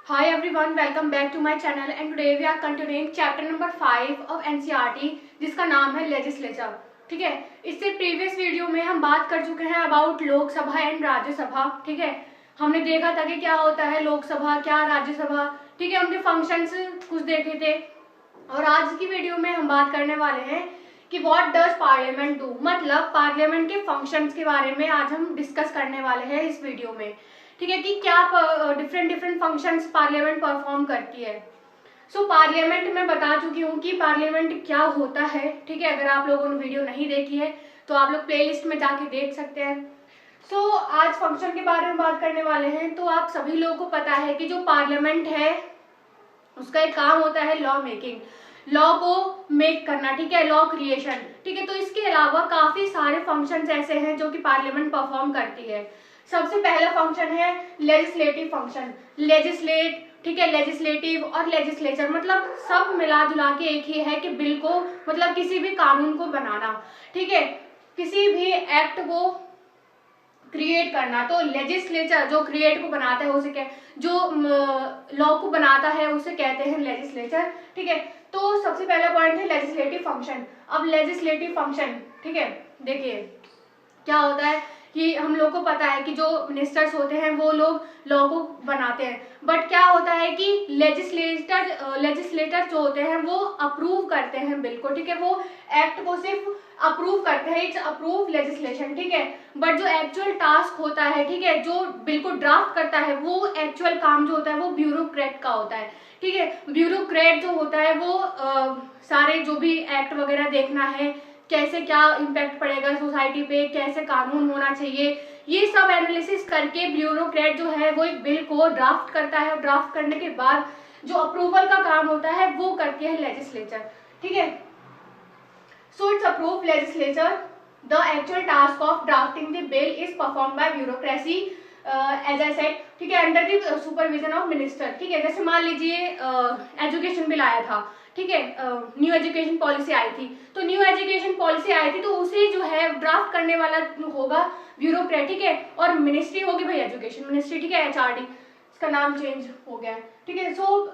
Hi everyone, welcome back to my channel and today we are continuing chapter number 5 of NCERT जिसका नाम है legislature. ठीक है, इससे प्रीवियस वीडियो में हम बात कर चुके हैं अबाउट लोकसभा एंड राज्यसभा। ठीक है, हमने देखा था कि क्या होता है लोकसभा, क्या राज्यसभा। ठीक है, उनके फंक्शंस कुछ देखे थे और आज की वीडियो में हम बात करने वाले हैं कि व्हाट डज पार्लियामेंट डू, मतलब पार्लियामेंट के फंक्शंस के बारे में आज हम डिस्कस करने वाले हैं इस वीडियो में। ठीक है, कि क्या डिफरेंट फंक्शंस पार्लियामेंट परफॉर्म करती है। सो पार्लियामेंट में बता चुकी हूँ कि पार्लियामेंट क्या होता है। ठीक है, अगर आप लोगों ने वीडियो नहीं देखी है तो आप लोग प्लेलिस्ट में जाके देख सकते हैं। सो आज फंक्शन के बारे में बात करने वाले हैं। तो आप सभी लोगों को पता है कि जो पार्लियामेंट है उसका एक काम होता है लॉ मेकिंग, लॉ को मेक करना। ठीक है, लॉ क्रिएशन। ठीक है, तो इसके अलावा काफी सारे फंक्शंस ऐसे हैं जो कि पार्लियामेंट परफॉर्म करती है। सबसे पहला फंक्शन है लेजिस्लेटिव फंक्शन, लेजिस्लेट। ठीक है, लेजिस्लेटिव और लेजिस्लेचर मतलब सब मिला जुला के एक ही है कि बिल को, मतलब किसी भी कानून को बनाना। ठीक है, किसी भी एक्ट को क्रिएट करना। तो लेजिस्लेचर जो क्रिएट को बनाता है उसे जो लॉ को बनाता है उसे कहते हैं लेजिस्लेचर। ठीक है, तो सबसे पहला पॉइंट है लेजिस्लेटिव फंक्शन। अब लेजिस्लेटिव फंक्शन, ठीक है, देखिए क्या होता है कि हम लोग को पता है कि जो मिनिस्टर्स होते हैं वो लोग लॉ को बनाते हैं, बट क्या होता है कि लेजिस्लेटर जो होते हैं वो अप्रूव करते हैं बिल को। ठीक है, वो एक्ट को सिर्फ अप्रूव करते हैं, इट्स अप्रूव लेजिस्लेशन। ठीक है, बट जो एक्चुअल टास्क होता है, ठीक है, जो बिल को ड्राफ्ट करता है वो एक्चुअल काम जो होता है वो ब्यूरोक्रेट का होता है। ठीक है, ब्यूरोक्रेट जो होता है वो सारे जो भी एक्ट वगैरह देखना है, कैसे क्या इम्पैक्ट पड़ेगा सोसाइटी पे, कैसे कानून होना चाहिए, ये सब एनालिसिस करके ब्यूरोक्रेट जो है वो एक बिल को ड्राफ्ट करता है और ड्राफ्ट करने के बाद जो अप्रूवल का काम होता है वो करती है लेजिस्लेचर। ठीक है, so it's approve legislature. The actual task of drafting the bill is perform by bureaucracy as I said. ठीक है, under the supervision of minister. ठीक है, जैसे मान लीजिए एजुकेशन बिल आया था। ठीक है, न्यू एजुकेशन पॉलिसी आई थी, तो न्यू एजुकेशन पॉलिसी आई थी तो उसे जो है ड्राफ्ट करने वाला होगा ब्यूरोक्रेट। ठीक है, और मिनिस्ट्री होगी भाई एजुकेशन मिनिस्ट्री। ठीक है, एचआरडी, इसका नाम चेंज हो गया। ठीक है, सो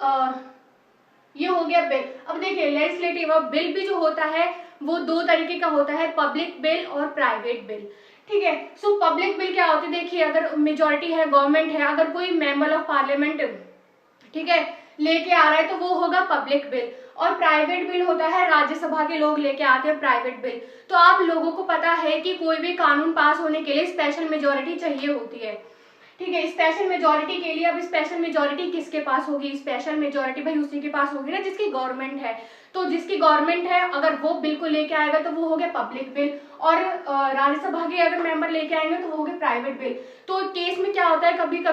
ये हो गया बिल। अब देखिए लेजिस्लेटिव बिल भी जो होता है वो दो तरीके का होता है, पब्लिक बिल और प्राइवेट बिल। ठीक है, सो पब्लिक बिल क्या होती है, देखिए अगर मेजोरिटी है, गवर्नमेंट है, अगर कोई मेंबर ऑफ पार्लियामेंट, ठीक है, लेके आ रहा है तो वो होगा पब्लिक बिल। और प्राइवेट बिल होता है राज्यसभा के लोग लेके आते हैं प्राइवेट बिल। तो आप लोगों को पता है कि कोई भी कानून पास होने के लिए स्पेशल मेजोरिटी चाहिए होती है। ठीक है, स्पेशल मेजोरिटी के लिए, अब स्पेशल मेजोरिटी किसके पास होगी, स्पेशल मेजोरिटी भाई उसी के पास होगी ना जिसकी गवर्नमेंट है। तो जिसकी गवर्नमेंट है अगर वो बिल को लेके आएगा तो वो हो गया पब्लिक बिल, और राज्यसभा के अगर मेंबर लेके आएंगे तो वो हो गया प्राइवेट बिल। तो केस में क्या होता है, कभी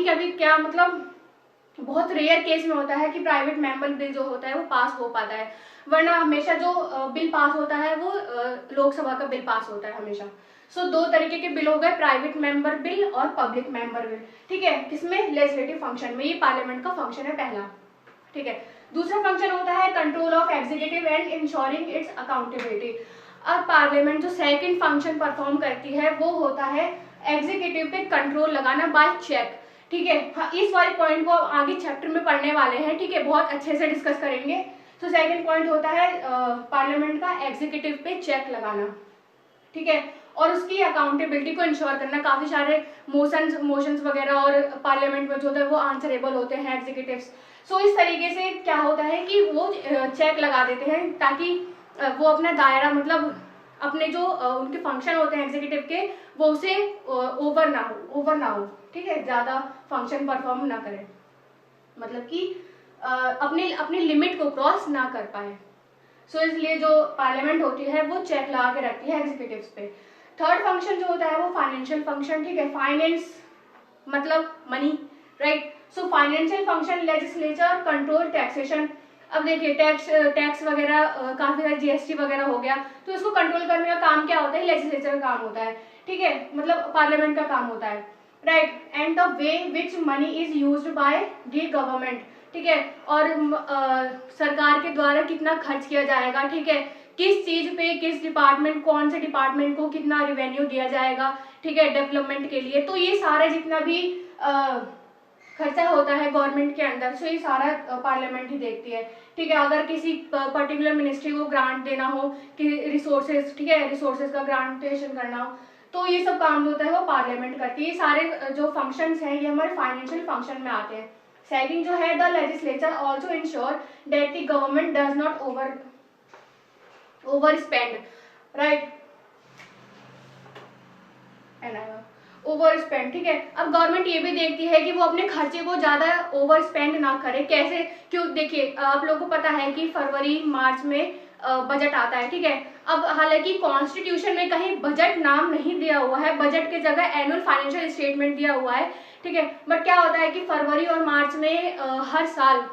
कभी क्या मतलब बहुत रेयर केस में होता है कि प्राइवेट मेंबर बिल जो होता है वो पास हो पाता है, वरना हमेशा जो बिल पास होता है वो लोकसभा का बिल पास होता है हमेशा। सो दो तरीके के बिल हो गए, प्राइवेट मेंबर बिल और पब्लिक मेंबर बिल। ठीक है, किसमें, लेजिस्लेटिव फंक्शन में। ये पार्लियामेंट का फंक्शन है पहला। ठीक है, दूसरा फंक्शन होता है control of executive and ensuring it's accountability. अब पार्लियामेंट जो सेकंड फंक्शन परफॉर्म करती है वो होता है एग्जीक्यूटिव पे कंट्रोल लगाना बाय चेक। ठीक है, हाँ, इस वाले पॉइंट को आगे चैप्टर में पढ़ने वाले हैं। ठीक है, बहुत अच्छे से डिस्कस करेंगे। तो सेकंड पॉइंट होता है पार्लियामेंट का एग्जीक्यूटिव पे चेक लगाना। ठीक है, और उसकी अकाउंटेबिलिटी को इंश्योर करना। काफी सारे मोशंस वगैरह और पार्लियामेंट में जो होता है वो आंसरेबल होते हैं एग्जीक्यूटिव्स। सो इस तरीके से क्या होता है कि वो चेक लगा देते हैं ताकि वो अपना दायरा, मतलब अपने जो उनके फंक्शन होते हैं एग्जीक्यूटिव के, वो उसे ओवर ना हो। ठीक है, ज्यादा फंक्शन परफॉर्म ना करे, मतलब कि अपने अपनी लिमिट को क्रॉस ना कर पाए। सो इसलिए जो पार्लियामेंट होती है वो चेक लगा के रखती है एग्जीक्यूटिव्स पे। थर्ड फंक्शन जो होता है वो फाइनेंशियल फंक्शन। ठीक है, फाइनेंस मतलब money, right. So financial function, legislature control taxation. अब देखिए टैक्स वगैरह काफी सारे जीएसटी वगैरह हो गया, तो इसको कंट्रोल करने का काम क्या होता है, लेजिस्लेचर का काम होता है। ठीक है, मतलब पार्लियामेंट का काम होता है, right. And the way which money is used by the government. ठीक है, और सरकार के द्वारा कितना खर्च किया जाएगा। ठीक है, किस चीज पे, किस डिपार्टमेंट, कौन से डिपार्टमेंट को कितना रिवेन्यू दिया जाएगा। ठीक है, डेवलपमेंट के लिए। तो ये सारे जितना भी खर्चा होता है गवर्नमेंट के अंदर, सो ये सारा पार्लियामेंट ही देखती है, ठीक है। अगर किसी पर्टिकुलर मिनिस्ट्री को ग्रांट देना हो कि रिसोर्सेज, ठीक है, रिसोर्सेज का ग्रांटेशन करना हो, तो ये सब काम जो होता है वो पार्लियामेंट करती है। ये सारे जो फंक्शंस हैं ये हमारे फाइनेंशियल फंक्शन में आते हैं। सेकंड जो है, the legislature also ensure that the government does not over spend, right, over spend, ठीक है। अब गवर्नमेंट ये भी देखती है कि वो अपने खर्चे को ज्यादा ओवर स्पेंड ना करे। कैसे? क्यों? देखिए, आप लोगों को पता है कि फरवरी मार्च में बजट आता है, ठीक है। अब हालांकि कॉन्स्टिट्यूशन में कहीं बजट नाम नहीं दिया हुआ है, बजट के जगह एनुअल फाइनेंशियल स्टेटमेंट दिया हुआ है, ठीक है। बट क्या होता है कि फरवरी और मार्च में हर साल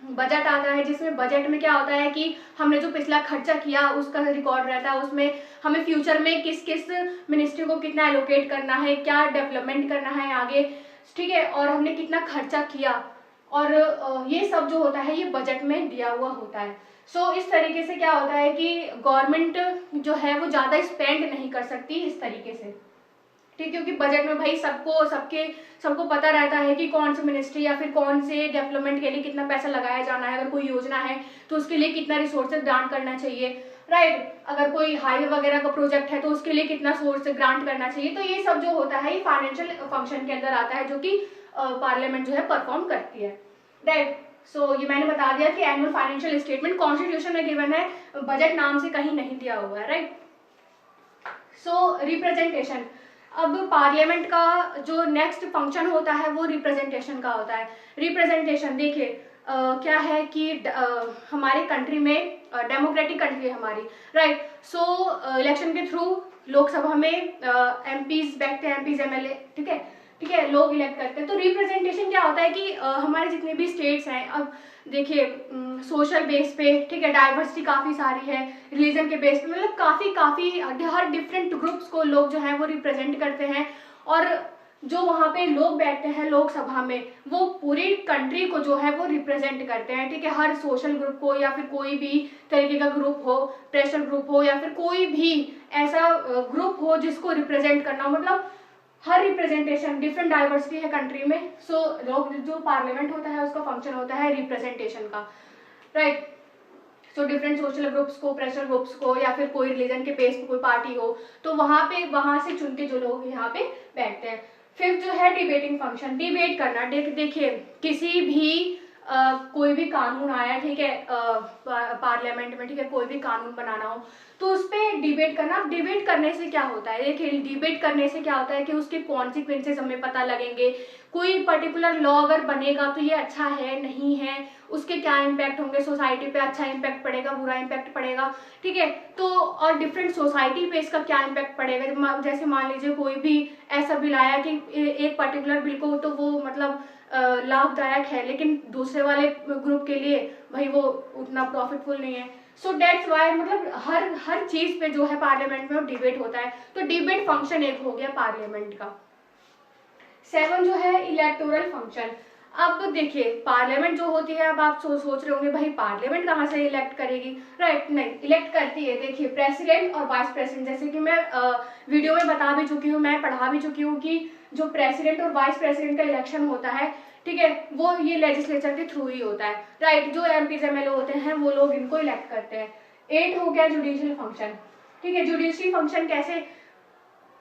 बजट आता है, जिसमें बजट में क्या होता है कि हमने जो पिछला खर्चा किया उसका रिकॉर्ड रहता है। उसमें हमें फ्यूचर में किस किस मिनिस्ट्री को कितना एलोकेट करना है, क्या डेवलपमेंट करना है आगे, ठीक है, और हमने कितना खर्चा किया, और ये सब जो होता है ये बजट में दिया हुआ होता है। सो इस तरीके से क्या होता है कि गवर्नमेंट जो है वो ज्यादा स्पेंड नहीं कर सकती इस तरीके से, ठीक, क्योंकि बजट में भाई सबको पता रहता है कि कौन सी मिनिस्ट्री या फिर कौन से डेवलपमेंट के लिए कितना पैसा लगाया जाना है। अगर कोई योजना है तो उसके लिए कितना रिसोर्सेज ग्रांट करना चाहिए, राइट। अगर कोई हाईवे वगैरह का प्रोजेक्ट है तो उसके लिए कितना सोर्स ग्रांट करना चाहिए। तो ये सब जो होता है ये फाइनेंशियल फंक्शन के अंदर आता है, जो कि पार्लियामेंट जो है परफॉर्म करती है, राइट। सो ये मैंने बता दिया कि एनुअल फाइनेंशियल स्टेटमेंट कॉन्स्टिट्यूशन में गिवन है, बजट नाम से कहीं नहीं दिया हुआ है, राइट। सो रिप्रेजेंटेशन, अब पार्लियामेंट का जो नेक्स्ट फंक्शन होता है वो रिप्रेजेंटेशन का होता है। रिप्रेजेंटेशन देखिए क्या है कि हमारे कंट्री में डेमोक्रेटिक कंट्री है हमारी, राइट। सो इलेक्शन के थ्रू लोकसभा में एमपीज बैठते हैं, एमपीज एमएलए, ठीक है, लोग इलेक्ट करते हैं। तो रिप्रेजेंटेशन क्या होता है कि हमारे जितने भी स्टेट्स हैं, अब देखिए सोशल बेस पे, ठीक है, डाइवर्सिटी काफी सारी है, रिलीजन के बेस पे, मतलब काफी हर डिफरेंट ग्रुप्स को लोग जो है वो रिप्रेजेंट करते हैं। और जो वहाँ पे लोग बैठते हैं लोकसभा में वो पूरी कंट्री को जो है वो रिप्रेजेंट करते हैं, ठीक है। हर सोशल ग्रुप को या फिर कोई भी तरीके का ग्रुप हो, प्रेशर ग्रुप हो या फिर कोई भी ऐसा ग्रुप हो जिसको रिप्रेजेंट करना हो, मतलब हर रिप्रेजेंटेशन, डिफरेंट डाइवर्सिटी है कंट्री में। सो लोग जो पार्लियामेंट होता है उसका फंक्शन होता है रिप्रेजेंटेशन का, right. So different social groups को, प्रेशर ग्रुप्स को, या फिर कोई रिलीजन के बेस पे कोई पार्टी हो तो वहां से चुन के जो लोग यहाँ पे बैठते हैं। फिफ्थ जो है डिबेटिंग फंक्शन, डिबेट करना। देखिए किसी भी कोई भी कानून आया, ठीक है, पार्लियामेंट में, ठीक है, कोई भी कानून बनाना हो तो उस पर डिबेट करना। अब डिबेट करने से क्या होता है, देखिए डिबेट करने से क्या होता है कि उसके कॉन्सिक्वेंसेज हमें पता लगेंगे। कोई पर्टिकुलर लॉ अगर बनेगा तो ये अच्छा है नहीं है, उसके क्या इम्पैक्ट होंगे, सोसाइटी पे अच्छा इम्पैक्ट पड़ेगा, बुरा इम्पैक्ट पड़ेगा, ठीक है। तो और डिफरेंट सोसाइटी पे इसका क्या इम्पैक्ट पड़ेगा। जैसे मान लीजिए कोई भी ऐसा बिल आया कि एक पर्टिकुलर बिल को तो वो मतलब लाभदायक है, लेकिन दूसरे वाले ग्रुप के लिए भाई वो उतना प्रॉफिटफुल नहीं है। सो डेट्स वाई मतलब हर चीज पे जो है पार्लियामेंट में डिबेट होता है। तो डिबेट फंक्शन एक हो गया पार्लियामेंट का। 7 जो है इलेक्टोरल फंक्शन। अब देखिए पार्लियामेंट जो होती है, अब आप सोच रहे होंगे भाई पार्लियामेंट कहाँ से इलेक्ट करेगी, राइट। नहीं, इलेक्ट करती है, देखिए प्रेसिडेंट और वाइस प्रेसिडेंट। जैसे कि मैं वीडियो में बता भी चुकी हूँ, मैं पढ़ा भी चुकी हूँ कि जो प्रेसिडेंट और वाइस प्रेसिडेंट का इलेक्शन होता है, ठीक है, वो ये लेजिस्लेचर के थ्रू ही होता है, राइट। जो एमपीज एमएलए होते हैं वो लोग इनको इलेक्ट करते हैं। 8 हो गया जुडिशियल फंक्शन, ठीक है। जुडिशरी फंक्शन कैसे,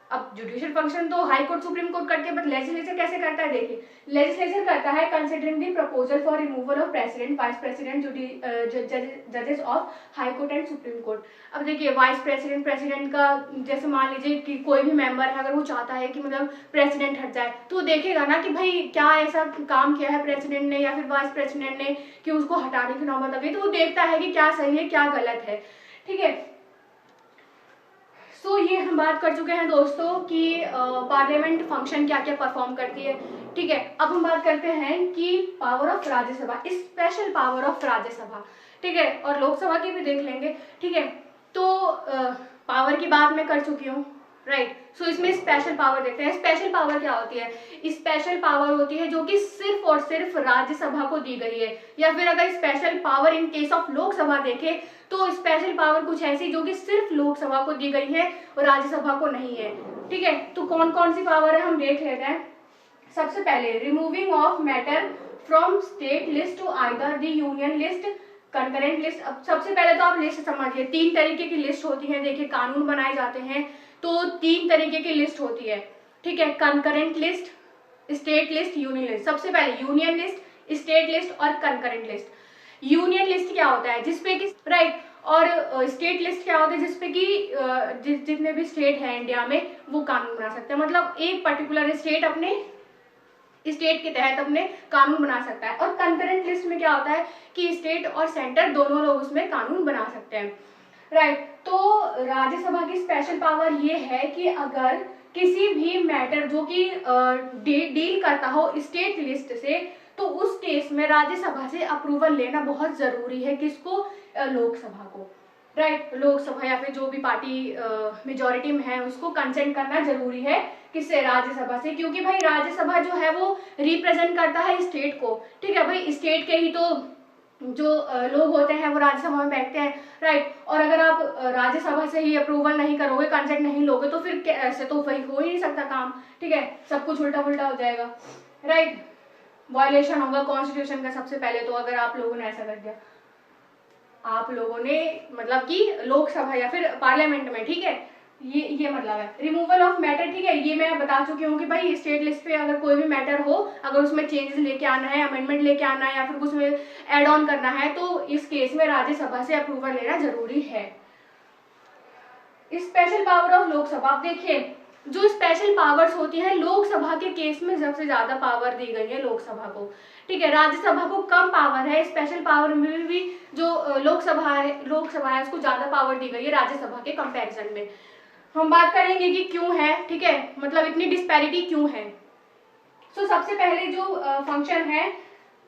अब जुडिशियल फंक्शन तो हाई कोर्ट सुप्रीम कोर्ट करती है, बट लेजिस्लेचर कैसे करता है, देखिए लेजिस्लेचर करता है considering the proposal for removal of president, vice president, जजेस of high court and supreme court. अब देखिए वाइस प्रेसिडेंट, प्रेसिडेंट का जैसे मान लीजिए कि कोई भी मेंबर है, अगर वो चाहता है कि मतलब प्रेसिडेंट हट जाए तो वो देखेगा ना कि भाई क्या ऐसा काम किया है प्रेसिडेंट ने या फिर वाइस प्रेसिडेंट ने कि उसको हटाने की नौबत आ गई। तो वो देखता है कि क्या सही है क्या गलत है, ठीक है। सो ये हम बात कर चुके हैं दोस्तों कि पार्लियामेंट फंक्शन क्या क्या परफॉर्म करती है, ठीक है। अब हम बात करते हैं कि power of Rajya Sabha, special power of Rajya Sabha, ठीक है, और लोकसभा की भी देख लेंगे, ठीक है। तो पावर की बात मैं कर चुकी हूँ, राइट। सो इसमें स्पेशल पावर देखते हैं। स्पेशल पावर क्या होती है, स्पेशल पावर होती है जो कि सिर्फ और सिर्फ राज्यसभा को दी गई है, या फिर अगर special power in case of Lok Sabha देखे तो स्पेशल पावर कुछ ऐसी जो कि सिर्फ लोकसभा को दी गई है और राज्यसभा को नहीं है, ठीक है। तो कौन कौन सी पावर है हम देख लेते हैं। सबसे पहले removing of matter from state list to either the union list, concurrent list. अब सबसे पहले तो आप लिस्ट समझिए, 3 तरीके की लिस्ट होती है। देखिए कानून बनाए जाते हैं तो 3 तरीके की लिस्ट होती है, ठीक है, concurrent list, state list, union list. सबसे पहले यूनियन लिस्ट, स्टेट लिस्ट और कंकरेंट लिस्ट। यूनियन लिस्ट क्या होता है, जिसपे कि राइट, और स्टेट लिस्ट क्या होता है, जिसपे कि जितने भी स्टेट है इंडिया में वो कानून बना सकते हैं। मतलब एक पर्टिकुलर स्टेट अपने स्टेट के तहत अपने कानून बना सकता है। और कंकरेंट लिस्ट में क्या होता है कि स्टेट और सेंटर दोनों लोग उसमें कानून बना सकते हैं, राइट। तो राज्यसभा की स्पेशल पावर ये है कि अगर किसी भी मैटर जो कि डील करता हो स्टेट लिस्ट से, तो उस केस में राज्यसभा से अप्रूवल लेना बहुत जरूरी है। किसको? लोकसभा को, राइट। लोकसभा या फिर जो भी पार्टी मेजोरिटी में है उसको कंसेंट करना जरूरी है। किससे? राज्यसभा से, क्योंकि भाई राज्यसभा जो है वो रिप्रेजेंट करता है स्टेट को, ठीक है। भाई स्टेट के ही तो जो लोग होते हैं वो राज्यसभा में बैठते हैं, राइट। और अगर आप राज्यसभा से ही अप्रूवल नहीं करोगे, कंसेंट नहीं लोगे, तो फिर ऐसे तो वही हो ही नहीं सकता काम, ठीक है। सब कुछ उल्टा पुल्टा हो जाएगा, राइट। वायलेशन होगा कॉन्स्टिट्यूशन का सबसे पहले तो, अगर आप लोगों ने ऐसा कर दिया, आप लोगों ने मतलब कि लोकसभा या फिर पार्लियामेंट में, ठीक है। ये मतलब है रिमूवल ऑफ मैटर, ठीक है। ये मैं बता चुकी हूँ कि भाई स्टेट लिस्ट पे अगर कोई भी मैटर हो, अगर उसमें चेंजेस लेके आना है, अमेंडमेंट लेके आना है या फिर उसमें एड ऑन करना है, तो इस केस में राज्यसभा से अप्रूवल लेना जरूरी है। स्पेशल पावर ऑफ लोकसभा, आप देखिए जो स्पेशल पावर्स होती है लोकसभा के केस में सबसे ज्यादा पावर दी गई है लोकसभा को, ठीक है। राज्यसभा को कम पावर है, स्पेशल पावर में भी जो लोकसभा है उसको ज्यादा पावर दी गई है राज्यसभा के कंपैरिजन में। हम बात करेंगे कि क्यों है, ठीक है, मतलब इतनी डिस्पैरिटी क्यों है। सो सबसे पहले जो फंक्शन है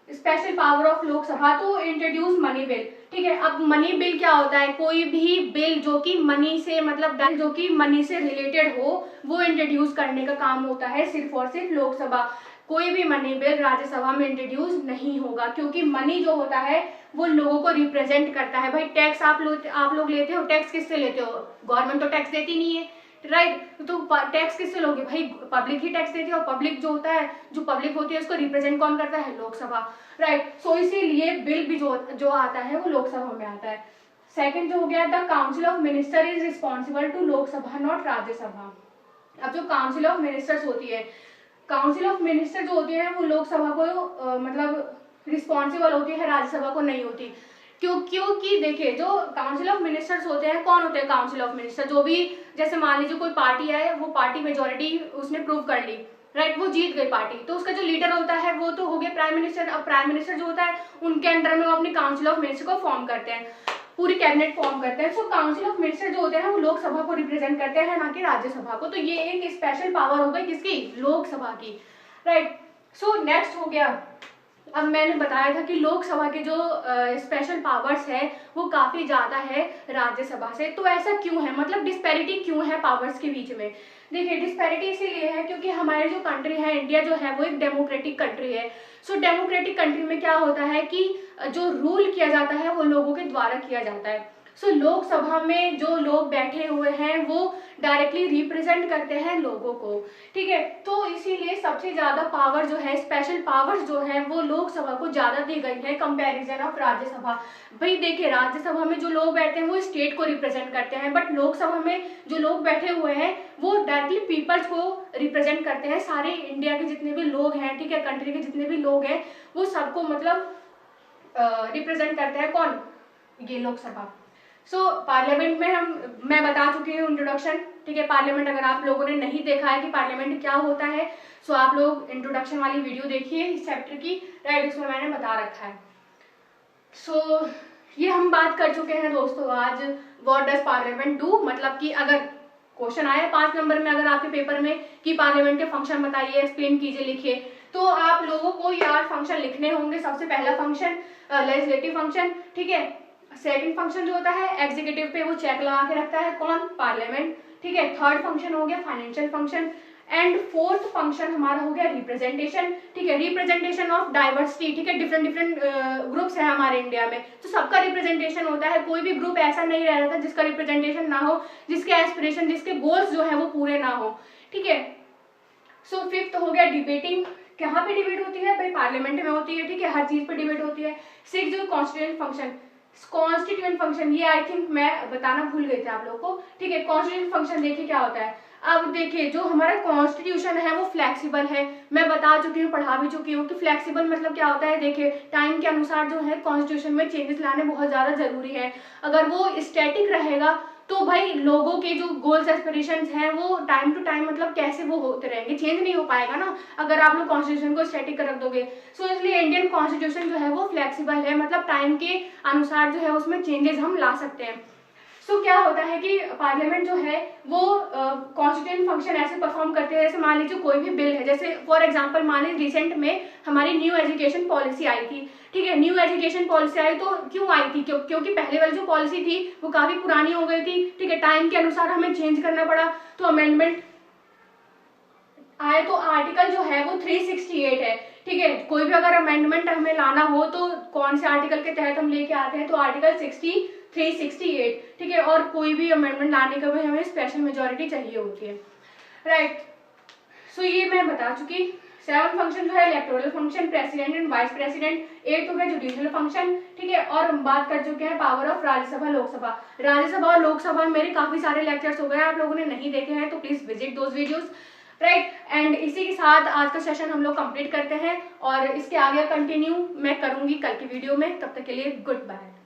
स्पेशल पावर ऑफ लोकसभा, तो इंट्रोड्यूस मनी बिल, ठीक है। अब मनी बिल क्या होता है? कोई भी बिल जो कि मनी से मतलब जो कि मनी से रिलेटेड हो वो इंट्रोड्यूस करने का काम होता है सिर्फ और सिर्फ लोकसभा। कोई भी मनी बिल राज्यसभा में इंट्रोड्यूस नहीं होगा, क्योंकि मनी जो होता है वो लोगों को रिप्रेजेंट करता है। भाई टैक्स आप लोग लेते हो, टैक्स किससे लेते हो? गवर्नमेंट तो टैक्स देती नहीं है, राइट। तो टैक्स किससे लोगे? भाई पब्लिक ही टैक्स देती है, और पब्लिक जो होता है, जो पब्लिक होती है उसको रिप्रेजेंट कौन करता है? लोकसभा, राइट। सो इसीलिए बिल भी जो आता है वो लोकसभा में आता है। सेकंड जो हो गया, the council of minister is responsible to Lok Sabha not Rajya Sabha. अब जो काउंसिल ऑफ मिनिस्टर्स होती है, काउंसिल ऑफ मिनिस्टर जो होती है वो लोकसभा को मतलब रिस्पॉन्सिबल होती है, राज्यसभा को नहीं होती। क्योंकि देखिए जो काउंसिल ऑफ मिनिस्टर्स होते हैं, कौन होते हैं काउंसिल ऑफ मिनिस्टर? जो भी, जैसे मान लीजिए कोई पार्टी है, वो पार्टी मेजोरिटी उसने प्रूव कर ली, राइट, वो जीत गई पार्टी, तो उसका जो लीडर होता है वो तो हो गया प्राइम मिनिस्टर। अब प्राइम मिनिस्टर जो होता है उनके अंडर में वो अपनी काउंसिल ऑफ मिनिस्टर को फॉर्म करते हैं, पूरी कैबिनेट फॉर्म करते हैं। सो काउंसिल ऑफ मिनिस्टर जो होते हैं वो लोकसभा को रिप्रेजेंट करते हैं, ना कि राज्यसभा को। तो ये एक स्पेशल पावर हो गई किसकी? लोकसभा की, राइट। सो नेक्स्ट हो गया, अब मैंने बताया था कि लोकसभा के जो स्पेशल पावर्स है वो काफी ज्यादा है राज्यसभा से। तो ऐसा क्यों है, मतलब डिस्पैरिटी क्यों है पावर्स के बीच में? देखिए डिस्पैरिटी इसीलिए है क्योंकि हमारी जो कंट्री है इंडिया जो है वो एक डेमोक्रेटिक कंट्री है। सो डेमोक्रेटिक कंट्री में क्या होता है कि जो रूल किया जाता है वो लोगों के द्वारा किया जाता है। सो लोकसभा में जो लोग बैठे हुए हैं वो डायरेक्टली रिप्रेजेंट करते हैं लोगों को, ठीक है। तो इसीलिए सबसे ज्यादा पावर जो है, स्पेशल पावर्स जो है वो लोकसभा को ज्यादा दी गई है कंपैरिजन ऑफ राज्यसभा। भाई देखिए राज्यसभा में जो लोग बैठते हैं वो स्टेट को रिप्रेजेंट करते हैं, बट लोकसभा में जो लोग बैठे हुए हैं वो डायरेक्टली पीपल्स को रिप्रेजेंट करते हैं। सारे इंडिया के जितने भी लोग हैं, ठीक है, कंट्री के जितने भी लोग हैं वो सबको मतलब रिप्रेजेंट करते हैं। कौन? ये लोकसभा। सो पार्लियामेंट में मैं बता चुकी हूँ इंट्रोडक्शन, ठीक है। पार्लियामेंट अगर आप लोगों ने नहीं देखा है कि पार्लियामेंट क्या होता है, सो आप लोग इंट्रोडक्शन वाली वीडियो देखिए इस चैप्टर की, राइट, उसमें मैंने बता रखा है। सो ये हम बात कर चुके हैं दोस्तों आज व्हाट डज पार्लियामेंट डू। मतलब कि अगर क्वेश्चन आया 5 नंबर में अगर आपके पेपर में कि पार्लियामेंट के फंक्शन बताइए, एक्सप्लेन कीजिए, लिखिए, तो आप लोगों को यार फंक्शन लिखने होंगे। सबसे पहला फंक्शन लेजिस्लेटिव फंक्शन, ठीक है। सेकंड फंक्शन जो होता है एग्जीक्यूटिव पे वो चेक लगा के रखता है, कौन? पार्लियामेंट, ठीक है। थर्ड फंक्शन हो गया financial function, and fourth function हमारा हो गया रिप्रेजेंटेशन, ठीक है। रिप्रेजेंटेशन ऑफ डाइवर्सिटी, ठीक है, डिफरेंट ग्रुप्स है हमारे इंडिया में, तो सबका रिप्रेजेंटेशन होता है। कोई भी ग्रुप ऐसा नहीं रहता जिसका रिप्रेजेंटेशन ना हो, जिसके एस्पिरेशन, जिसके गोल्स जो है वो पूरे ना हो, ठीक है। सो फिफ्थ हो गया डिबेटिंग, कहाँ पे डिबेट होती है भाई, पार्लियामेंट में होती है, ठीक है, हर चीज पे डिबेट होती है। सिक्स जो कॉन्स्टिट्यूएंट फंक्शन, कॉन्स्टिट्यूएंट फंक्शन ये आई थिंक मैं बताना भूल गई थी आप लोगों को, ठीक है। कॉन्स्टिट्यूएंट फंक्शन देखिए क्या होता है। अब देखिए जो हमारा कॉन्स्टिट्यूशन है वो फ्लेक्सिबल है, मैं बता चुकी हूँ, पढ़ा भी चुकी हूँ कि फ्लेक्सिबल मतलब क्या होता है। देखिए टाइम के अनुसार जो है कॉन्स्टिट्यूशन में चेंजेस लाने बहुत ज्यादा जरूरी है। अगर वो स्टैटिक रहेगा तो भाई लोगों के जो गोल्स एस्पिरेशंस हैं वो टाइम टू टाइम मतलब कैसे वो होते रहेंगे, चेंज नहीं हो पाएगा ना अगर आप लोग कॉन्स्टिट्यूशन को स्टैटिक रख दोगे। सो इसलिए इंडियन कॉन्स्टिट्यूशन जो है वो फ्लेक्सिबल है, मतलब टाइम के अनुसार जो है उसमें चेंजेस हम ला सकते हैं। सो क्या होता है कि पार्लियामेंट जो है वो कॉन्स्टिट्यूएंट फंक्शन ऐसे परफॉर्म करते हैं, जैसे मान लीजिए कोई भी बिल है, जैसे फॉर एग्जांपल मान लीजिए रिसेंट में हमारी न्यू एजुकेशन पॉलिसी आई थी, ठीक है। न्यू एजुकेशन पॉलिसी आई तो क्यों आई थी, क्योंकि पहले वाली जो पॉलिसी थी वो काफी पुरानी हो गई थी, ठीक है, टाइम के अनुसार हमें चेंज करना पड़ा, तो अमेंडमेंट आए। तो आर्टिकल जो है वो 368 है, ठीक है। कोई भी अगर अमेंडमेंट हमें लाना हो तो कौन से आर्टिकल के तहत हम लेके आते हैं, तो आर्टिकल 368, ठीक है। और कोई भी अमेंडमेंट लाने के लिए हमें स्पेशल मेजोरिटी चाहिए होती है, राइट। सो ये मैं बता चुकी। 7 फंक्शन जो है electoral function, president and vice president. 8 हो गया जुडिशियल फंक्शन, ठीक है। और हम बात कर चुके हैं पावर ऑफ राज्यसभा लोकसभा। राज्यसभा और लोकसभा में मेरे काफी सारे लेक्चर्स हो गए, आप लोगों ने नहीं देखे हैं तो please visit those videos, right. And इसी के साथ आज का सेशन हम लोग कंप्लीट करते हैं और इसके आगे कंटिन्यू मैं करूंगी कल की वीडियो में। तब तक के लिए गुड बाय।